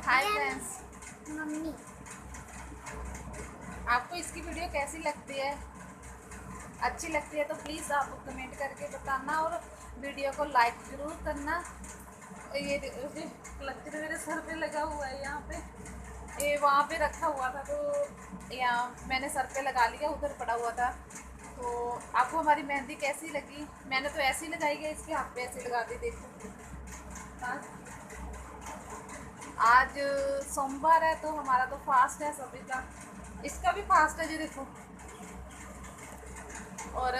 Hi friends, mummy. आपको इसकी video कैसी लगती है? अच्छी लगती है तो प्लीज़ आप कमेंट करके बताना और वीडियो को लाइक ज़रूर करना। ये लगती तो मेरे सर पे लगा हुआ है यहाँ पे, ये वहाँ पे रखा हुआ था तो यहाँ मैंने सर पे लगा लिया, उधर पड़ा हुआ था। तो आपको हमारी मेहंदी कैसी लगी? मैंने तो ऐसी लगाई है, इसके हाथ पे ऐसी लगा दी, देखो। हाँ, आज सोमवार है तो हमारा तो फास्ट है सभी का, इसका भी फास्ट है जी, देखो। और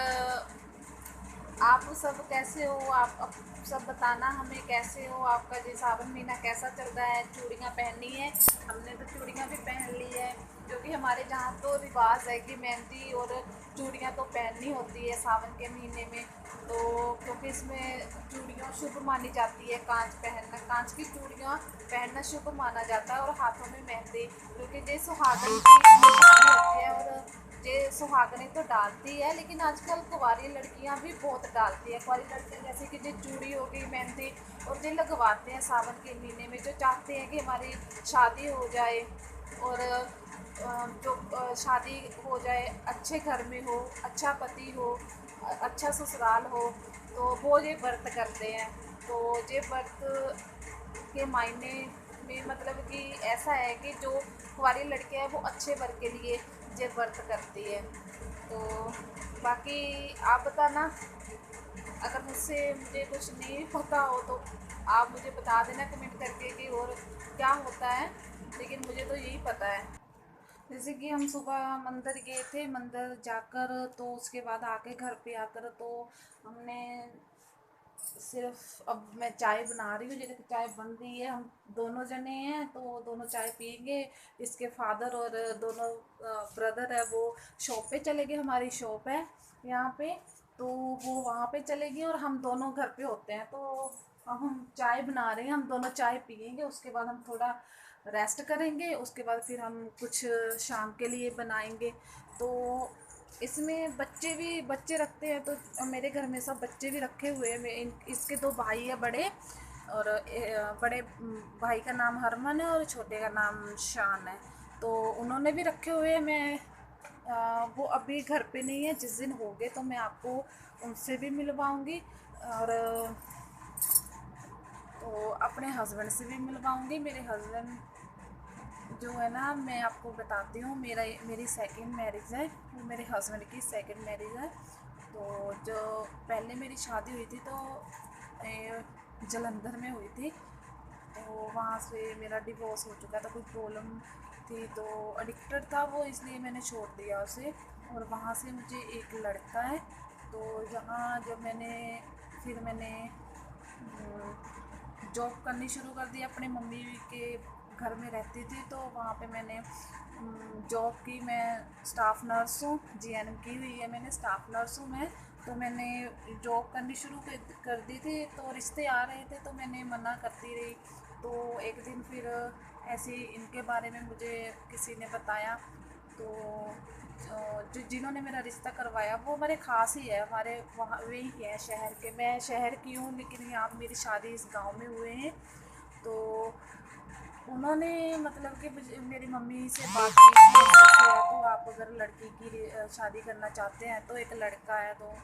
आप सब कैसे हो? आप सब बताना हमें, कैसे हो? आपका जो सावन महीना कैसा चल रहा है? चूड़ियाँ पहननी है, हमने तो चूड़ियाँ भी पहन ली है, क्योंकि हमारे जहाँ तो रिवाज है कि मेहंदी और चूड़ियाँ तो पहननी होती है सावन के महीने में। तो क्योंकि इसमें चूड़ियाँ शुभ मानी जाती है, कांच पहनना, कांच की चूड़ियाँ पहनना शुभ माना जाता है, और हाथों में मेहंदी, क्योंकि ये सुहागन की निशानी होती है। और ये सुहागने तो डालती है, लेकिन आजकल कुंवारी लड़कियां भी बहुत डालती है। कुंवारी लड़कियां जैसे कि जो चूड़ी हो गई, मेहंदी, और ये लगवाते हैं सावन के महीने में, जो चाहते हैं कि हमारी शादी हो जाए, और जो शादी हो जाए, अच्छे घर में हो, अच्छा पति हो, अच्छा ससुराल हो, तो वो ये व्रत करते हैं। तो ये व्रत के मायने में मतलब कि ऐसा है कि जो कुंवारी लड़कियां हैं वो अच्छे वर के लिए ये व्रत करती है। तो बाकी आप बताना, अगर मुझे कुछ नहीं पता हो तो आप मुझे बता देना कमेंट करके कि और क्या होता है, लेकिन मुझे तो यही पता है। जैसे कि हम सुबह मंदिर गए थे, मंदिर जाकर तो उसके बाद आके घर पे आकर तो हमने सिर्फ, अब मैं चाय बना रही हूँ, जैसे कि चाय बन रही है, हम दोनों जने हैं तो दोनों चाय पियेंगे। इसके फादर और दोनों ब्रदर है वो शॉप पे चले गए, हमारी शॉप है यहाँ पे, तो वो वहाँ पे चले गए और हम दोनों घर पे होते हैं। तो अब हम चाय बना रहे हैं, हम दोनों चाय पियेंगे, उसके बाद हम थोड़ा रेस्ट करेंगे, उसके बाद फिर हम कुछ शाम के लिए बनाएंगे। तो इसमें बच्चे रखते हैं, तो मेरे घर में सब बच्चे भी रखे हुए हैं। इसके दो भाई है बड़े, और बड़े भाई का नाम हरमन है और छोटे का नाम शान है। तो उन्होंने भी रखे हुए हैं। मैं वो अभी घर पे नहीं है, जिस दिन होंगे तो मैं आपको उनसे भी मिलवाऊंगी, और तो अपने हस्बैंड से भी मिलवाऊंगी। मेरे हस्बैंड जो है ना, मैं आपको बताती हूँ, मेरी सेकंड मैरिज है, वो मेरे हस्बैंड की सेकंड मैरिज है। तो जो पहले मेरी शादी हुई थी तो जलंधर में हुई थी, तो वहाँ से मेरा डिवोर्स हो चुका था, कोई प्रॉब्लम थी तो एडिक्टेड था वो, इसलिए मैंने छोड़ दिया उसे। और वहाँ से मुझे एक लड़का है, तो यहाँ जब मैंने जॉब करनी शुरू कर दी, अपने मम्मी के घर में रहती थी, तो वहाँ पे मैंने जॉब की। मैं स्टाफ नर्स हूँ, जीएनएम की हुई है मैंने, स्टाफ नर्स हूँ मैं। तो मैंने जॉब करनी शुरू कर दी थी, तो रिश्ते आ रहे थे तो मैंने मना करती रही। तो एक दिन फिर ऐसे ही इनके बारे में मुझे किसी ने बताया, तो जो जिन्होंने मेरा रिश्ता करवाया वो हमारे ख़ास ही है, हमारे वहाँ वही है शहर के। मैं शहर की हूँ, लेकिन यहाँ मेरी शादी इस गांव में हुए हैं। तो उन्होंने मतलब कि मेरी मम्मी से बात की थी, ऐसे है तो आप अगर लड़की की शादी करना चाहते हैं तो एक लड़का है, तो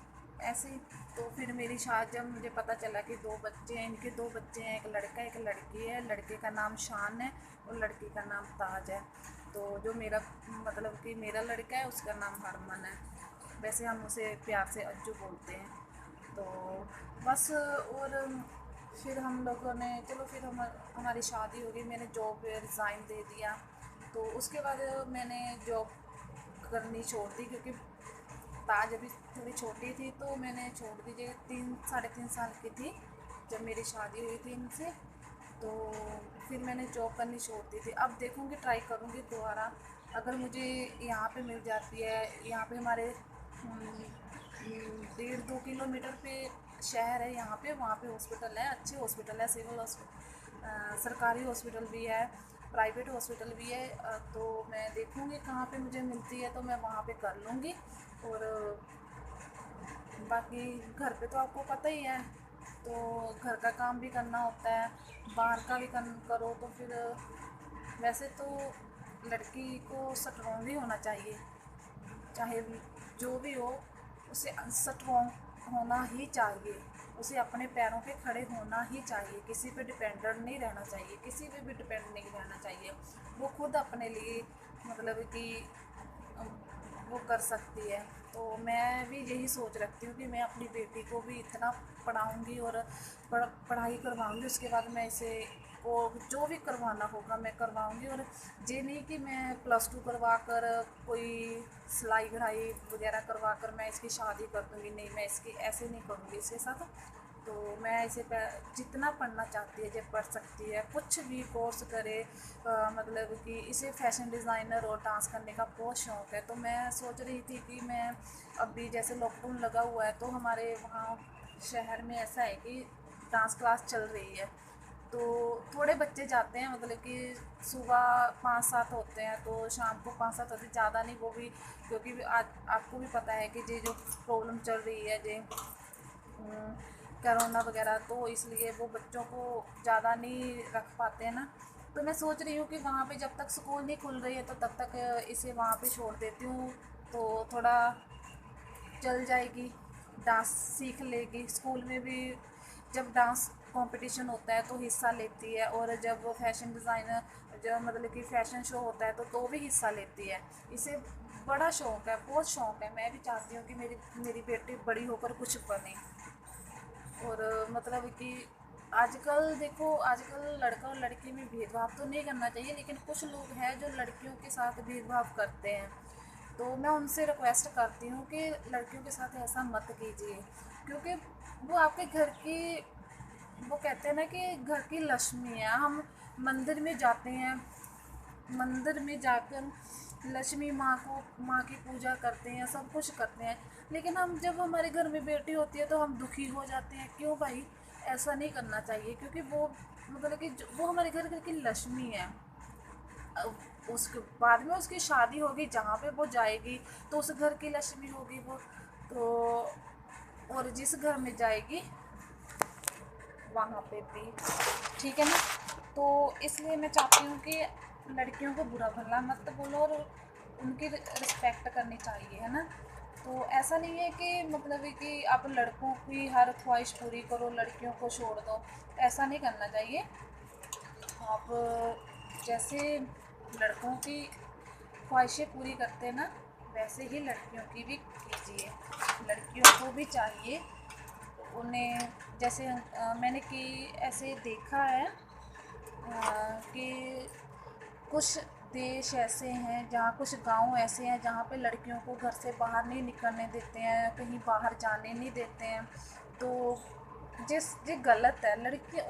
ऐसे ही। तो फिर मेरी शादी, जब मुझे पता चला कि दो बच्चे हैं, इनके दो बच्चे हैं, एक लड़का एक लड़की है, लड़के का नाम शान है और लड़की का नाम ताज है। तो जो मेरा मतलब कि मेरा लड़का है उसका नाम हरमन है, वैसे हम उसे प्यार से अज्जू बोलते हैं। तो बस, और फिर हम लोगों ने, चलो फिर हमारी शादी हो गई, मैंने जॉब रिज़ाइन दे दिया। तो उसके बाद मैंने जॉब करनी छोड़ दी, क्योंकि ताज अभी थोड़ी छोटी थी तो मैंने छोड़ दी। 3 साढ़े 3 साल की थी जब मेरी शादी हुई थी इनसे, तो फिर मैंने जॉब करनी छोड़ दी थी। अब देखूँगी, ट्राई करूँगी दोबारा, अगर मुझे यहाँ पे मिल जाती है। यहाँ पे हमारे 1.5-2 किलोमीटर पे शहर है यहाँ पे, वहाँ पे हॉस्पिटल है, अच्छे हॉस्पिटल है, सिविल हॉस्पिटल, सरकारी हॉस्पिटल भी है, प्राइवेट हॉस्पिटल भी है। तो मैं देखूँगी कहाँ पे मुझे मिलती है तो मैं वहाँ पे कर लूँगी। और बाकी घर पे तो आपको पता ही है, तो घर का काम भी करना होता है, बाहर का भी करो, तो फिर वैसे तो लड़की को स्ट्रॉन्ग ही होना चाहिए, चाहे जो भी हो, उसे स्ट्रॉन्ग होना ही चाहिए, उसे अपने पैरों पे खड़े होना ही चाहिए, किसी पे डिपेंडेंट नहीं रहना चाहिए, किसी पे भी डिपेंड नहीं रहना चाहिए। वो खुद अपने लिए मतलब कि वो कर सकती है। तो मैं भी यही सोच रखती हूँ कि मैं अपनी बेटी को भी इतना पढ़ाऊँगी और पढ़ाई करवाऊँगी, उसके बाद मैं इसे को जो भी करवाना होगा मैं करवाऊँगी। और ये नहीं कि मैं +2 करवा कर कोई सिलाई कढ़ाई वगैरह करवा कर मैं इसकी शादी कर दूँगी, नहीं, मैं इसकी ऐसे नहीं करूँगी इसके साथ। तो मैं इसे जितना पढ़ना चाहती है जब पढ़ सकती है, कुछ भी कोर्स करे, मतलब कि इसे फैशन डिज़ाइनर और डांस करने का बहुत शौक़ है। तो मैं सोच रही थी कि मैं अभी जैसे लॉकडाउन लगा हुआ है, तो हमारे वहाँ शहर में ऐसा है कि डांस क्लास चल रही है, तो थोड़े बच्चे जाते हैं, मतलब कि सुबह 5-7 होते हैं, तो शाम को 5-7 होते हैं, ज़्यादा नहीं, वो भी क्योंकि आज आपको भी पता है कि ये जो प्रॉब्लम चल रही है, ये कोरोना वगैरह, तो इसलिए वो बच्चों को ज़्यादा नहीं रख पाते हैं ना। तो मैं सोच रही हूँ कि वहाँ पे जब तक स्कूल नहीं खुल रही है तो तब तक इसे वहाँ पे छोड़ देती हूँ, तो थोड़ा चल जाएगी, डांस सीख लेगी। स्कूल में भी जब डांस कंपटीशन होता है तो हिस्सा लेती है, और जब फैशन डिज़ाइनर जब मतलब कि फ़ैशन शो होता है तो भी हिस्सा लेती है। इसे बड़ा शौक़ है, बहुत शौक़ है। मैं भी चाहती हूँ कि मेरी मेरी बेटी बड़ी होकर कुछ बने। और मतलब कि आजकल देखो, आजकल लड़का और लड़की में भेदभाव तो नहीं करना चाहिए, लेकिन कुछ लोग हैं जो लड़कियों के साथ भेदभाव करते हैं। तो मैं उनसे रिक्वेस्ट करती हूँ कि लड़कियों के साथ ऐसा मत कीजिए, क्योंकि वो आपके घर की, वो कहते हैं ना कि घर की लक्ष्मी है। हम मंदिर में जाते हैं, मंदिर में जाकर लक्ष्मी माँ की पूजा करते हैं, सब कुछ करते हैं, लेकिन हम जब हमारे घर में बेटी होती है तो हम दुखी हो जाते हैं। क्यों भाई? ऐसा नहीं करना चाहिए, क्योंकि वो मतलब कि वो हमारे घर की लक्ष्मी है। उसके बाद में उसकी शादी होगी, जहाँ पे वो जाएगी तो उस घर की लक्ष्मी होगी वो। तो और जिस घर में जाएगी वहाँ पे भी, ठीक है ना। तो इसलिए मैं चाहती हूँ कि लड़कियों को बुरा भला मत बोलो और उनकी रिस्पेक्ट करनी चाहिए, है ना। तो ऐसा नहीं है कि मतलब है कि आप लड़कों की हर ख्वाहिश पूरी करो, लड़कियों को छोड़ दो, ऐसा नहीं करना चाहिए। आप जैसे लड़कों की ख्वाहिशें पूरी करते हैं ना, वैसे ही लड़कियों की भी कीजिए। लड़कियों को भी चाहिए उन्हें, जैसे मैंने कि ऐसे देखा है कि कुछ देश ऐसे हैं, जहाँ कुछ गांव ऐसे हैं जहाँ पे लड़कियों को घर से बाहर नहीं निकलने देते हैं, कहीं बाहर जाने नहीं देते हैं। तो ये गलत है। लड़की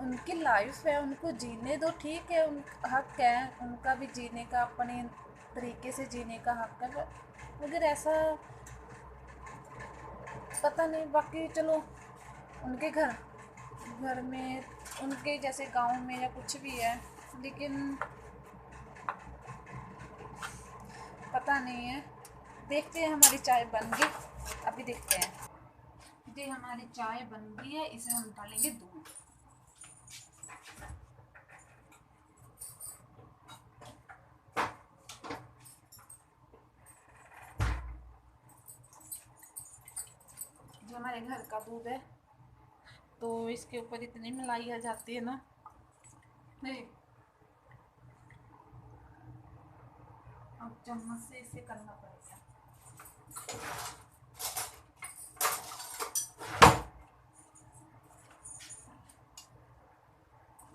उनकी लाइफ है, उनको जीने दो, ठीक है, उन हक है उनका भी जीने का, अपने तरीके से जीने का हक है। मगर ऐसा पता नहीं, बाकी चलो उनके घर घर में, उनके जैसे गांव में या कुछ भी है, लेकिन पता नहीं है। देखते हैं, हमारी चाय बन गई, अभी देखते हैं। जी हमारी चाय बन गई है, इसे हम डालेंगे दूध। जो हमारे घर का दूध है, तो इसके ऊपर इतनी मलाई आ जाती है ना, नहीं अब चम्मच से इसे करना पड़ेगा।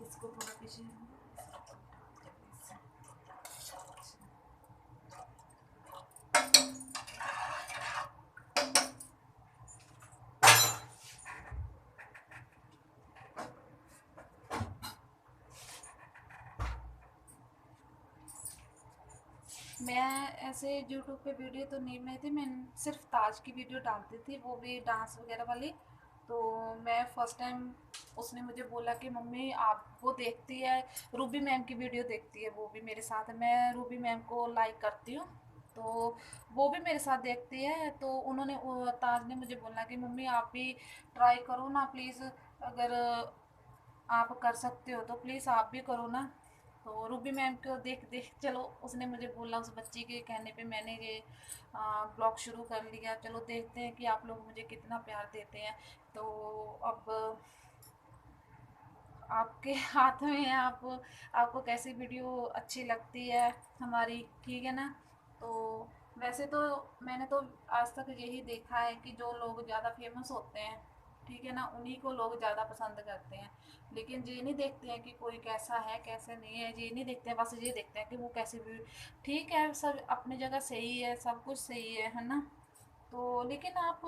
इसको थोड़ा पीछे मैं ऐसे यूट्यूब पे वीडियो तो नहीं बनाई थी, मैं सिर्फ ताज की वीडियो डालती थी, वो भी डांस वगैरह वाली। तो मैं फ़र्स्ट टाइम उसने मुझे बोला कि मम्मी आप वो देखती है, रूबी मैम की वीडियो देखती है, वो भी मेरे साथ है, मैं रूबी मैम को लाइक करती हूँ। तो वो भी मेरे साथ देखती है। तो उन्होंने ताज ने मुझे बोला कि मम्मी आप भी ट्राई करो ना प्लीज़, अगर आप कर सकते हो तो प्लीज़ आप भी करो ना। तो रूबी मैम को देख देख चलो उसने मुझे बोला, उस बच्ची के कहने पे मैंने ये ब्लॉग शुरू कर लिया। चलो देखते हैं कि आप लोग मुझे कितना प्यार देते हैं। तो अब आपके हाथ में है, आप आपको कैसी वीडियो अच्छी लगती है हमारी, ठीक है ना। तो वैसे तो मैंने तो आज तक यही देखा है कि जो लोग ज़्यादा फेमस होते हैं, ठीक है ना, उन्हीं को लोग ज़्यादा पसंद करते हैं। लेकिन ये नहीं देखते हैं कि कोई कैसा है कैसे नहीं है, ये नहीं देखते हैं, बस ये देखते हैं कि वो कैसे भी। ठीक है, सब अपनी जगह सही है, सब कुछ सही है ना। तो लेकिन आप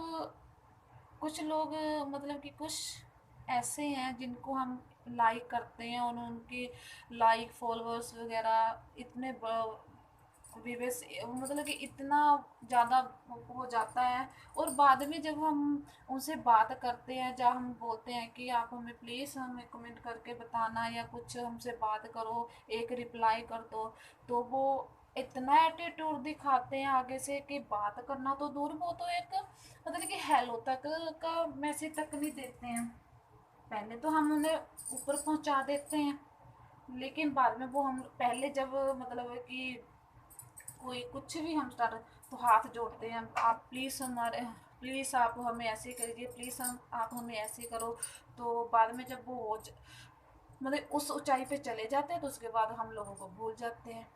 कुछ लोग मतलब कि कुछ ऐसे हैं जिनको हम लाइक करते हैं और उनके लाइक फॉलोअर्स वगैरह इतने व्यूअर्स मतलब कि इतना ज़्यादा हो जाता है। और बाद में जब हम उनसे बात करते हैं, जब हम बोलते हैं कि आप हमें प्लीज़ हमें कमेंट करके बताना या कुछ हमसे बात करो, एक रिप्लाई कर दो, तो वो इतना एटीट्यूड दिखाते हैं आगे से कि बात करना तो दूर, वो तो एक मतलब कि हेलो तक का मैसेज तक नहीं देते हैं। पहले तो हम उन्हें ऊपर पहुंचा देते हैं, लेकिन बाद में वो हम पहले जब मतलब कि कोई कुछ भी हम कर तो हाथ जोड़ते हैं, आप प्लीज़ हमारे, प्लीज़ आप हमें ऐसे करिए, प्लीज़ हम आप हमें ऐसे करो। तो बाद में जब वो मतलब उस ऊंचाई पे चले जाते हैं तो उसके बाद हम लोगों को भूल जाते हैं,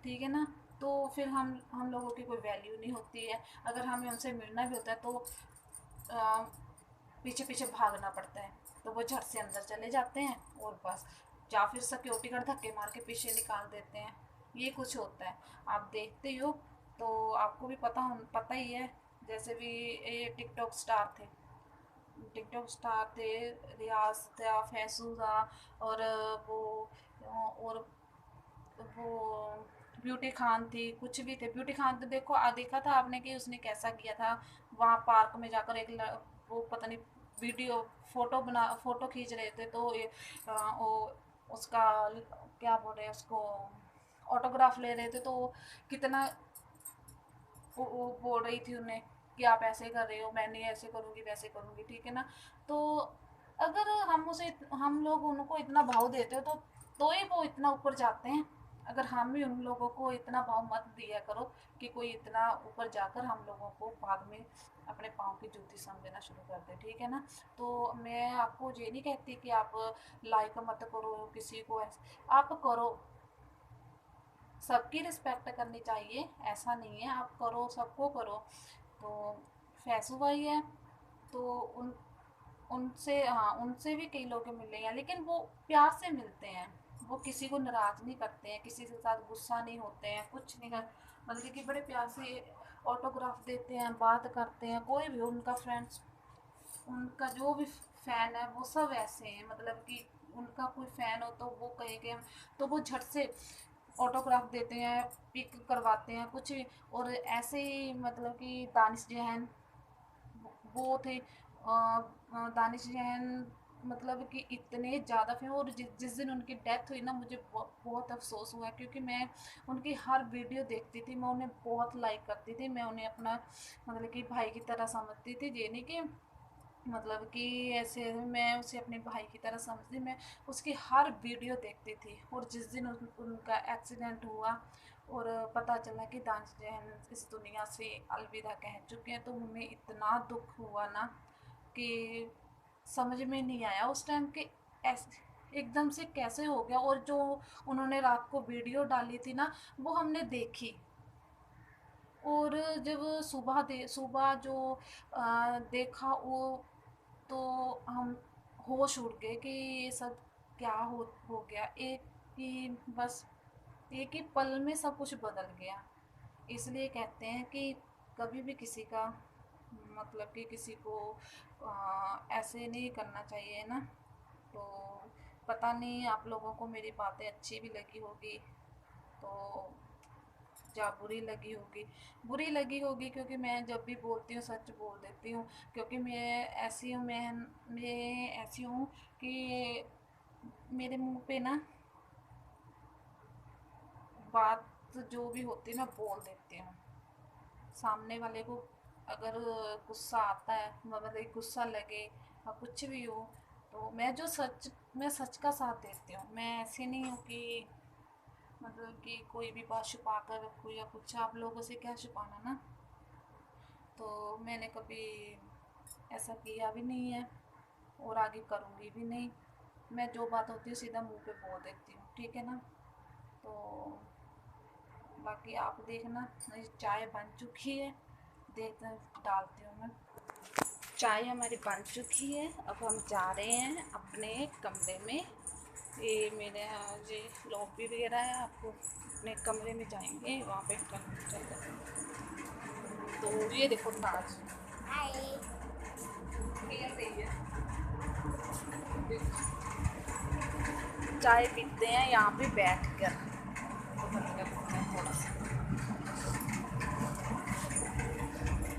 ठीक है ना। तो फिर हम लोगों की कोई वैल्यू नहीं होती है। अगर हमें उनसे मिलना भी होता है तो अ, पीछे पीछे भागना पड़ता है, तो वो झट से अंदर चले जाते हैं और बस, या फिर सिक्योरिटी गार्ड धक्के मार के पीछे निकाल देते हैं। ये कुछ होता है, आप देखते ही हो। तो आपको भी पता ही है। जैसे भी ये टिकटॉक स्टार थे, टिकटॉक स्टार थे, रियाज था, फैसू था, और और वो ब्यूटी खान थी, कुछ भी थे। ब्यूटी खान तो देखो देखा था आपने कि उसने कैसा किया था, वहाँ पार्क में जाकर वो पता नहीं वीडियो फोटो खींच रहे थे, तो वो उसका क्या बोल रहे हैं उसको, ऑटोग्राफ ले रहे थे। तो कितना वो बोल रही थी उन्हें कि आप ऐसे कर रहे हो, मैं नहीं ऐसे करूँगी वैसे करूँगी, ठीक है ना। तो अगर हम लोग उनको इतना भाव देते हो तो ही वो इतना ऊपर जाते हैं। अगर हम भी उन लोगों को इतना भाव मत दिया करो कि कोई इतना ऊपर जाकर हम लोगों को बाद में अपने पाँव की जूती समझना शुरू कर दे, ठीक है ना। तो मैं आपको ये नहीं कहती कि आप लाइक मत करो किसी को, ऐसे आप करो, सबकी रिस्पेक्ट करनी चाहिए, ऐसा नहीं है, आप करो, सबको करो। तो फैसू भाई है, तो उनसे, हाँ, उनसे भी कई लोग मिले हैं, लेकिन वो प्यार से मिलते हैं। वो किसी को नाराज़ नहीं करते हैं, किसी के साथ गुस्सा नहीं होते हैं, कुछ नहीं कर, मतलब कि बड़े प्यार से ऑटोग्राफ देते हैं, बात करते हैं। कोई भी उनका फ्रेंड्स, उनका जो भी फ़ैन है वो सब ऐसे हैं, मतलब कि उनका कोई फ़ैन हो तो वो कहेंगे हम, तो वो झट से ऑटोग्राफ देते हैं, पिक करवाते हैं कुछ भी। और ऐसे ही मतलब कि दानिश जैन, वो थे दानिश जैन, मतलब कि इतने ज़्यादा फेमस। और जिस दिन उनकी डेथ हुई ना, मुझे बहुत अफसोस हुआ, क्योंकि मैं उनकी हर वीडियो देखती थी, मैं उन्हें बहुत लाइक करती थी, मैं उन्हें अपना मतलब कि भाई की तरह समझती थी। ये नहीं कि मतलब कि ऐसे मैं उसे अपने भाई की तरह समझती, मैं उसकी हर वीडियो देखती थी। और जिस दिन उनका एक्सीडेंट हुआ और पता चला कि दानिश जैन इस दुनिया से अलविदा कह चुके हैं, तो हमें इतना दुख हुआ ना कि समझ में नहीं आया उस टाइम कि ऐसे एकदम से कैसे हो गया। और जो उन्होंने रात को वीडियो डाली थी ना, वो हमने देखी। और जब सुबह जो देखा वो, तो हम होश उड़ गए कि ये सब क्या हो गया। एक ही बस एक ही पल में सब कुछ बदल गया। इसलिए कहते हैं कि कभी भी किसी का मतलब कि किसी को ऐसे नहीं करना चाहिए ना। तो पता नहीं आप लोगों को मेरी बातें अच्छी भी लगी होगी, तो या बुरी लगी होगी, क्योंकि मैं जब भी बोलती हूँ सच बोल देती हूँ। क्योंकि मैं ऐसी हूँ कि मेरे मुंह पे ना बात बात जो भी होती है मैं बोल देती हूँ। सामने वाले को अगर गुस्सा आता है, मतलब गुस्सा लगे या कुछ भी हो, तो मैं सच का साथ देती हूँ। मैं ऐसी नहीं हूँ कि मतलब कि कोई भी बात छुपा कर रखूँ या कुछ। आप लोगों से क्या छुपाना ना। तो मैंने कभी ऐसा किया भी नहीं है और आगे करूँगी भी नहीं। मैं जो बात होती है सीधा मुंह पे बोल देती हूँ, ठीक है ना। तो बाकी आप देखना, मेरी चाय बन चुकी है, देख डालती हूँ मैं। चाय हमारी बन चुकी है, अब हम जा रहे हैं अपने कमरे में। ये मेरे यहाँ ये लॉबी वगैरह है, आपको अपने कमरे में जाएंगे, वहाँ पे चल। तो ये देखो ताज खेल रही है, चाय पीते हैं यहाँ पे बैठ कर। तो बंद कर देते हैं थोड़ा सा,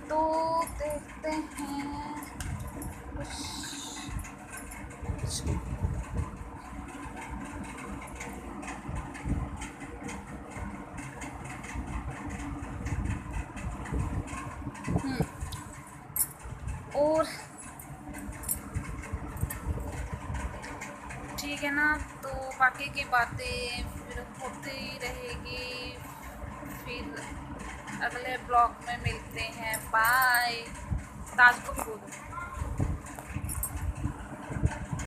तो देखते हैं कुछ। और ठीक है ना। तो बाकी की बातें फिर होती रहेगी, फिर अगले ब्लॉग में मिलते हैं। बाय। ताज को भी बोलो।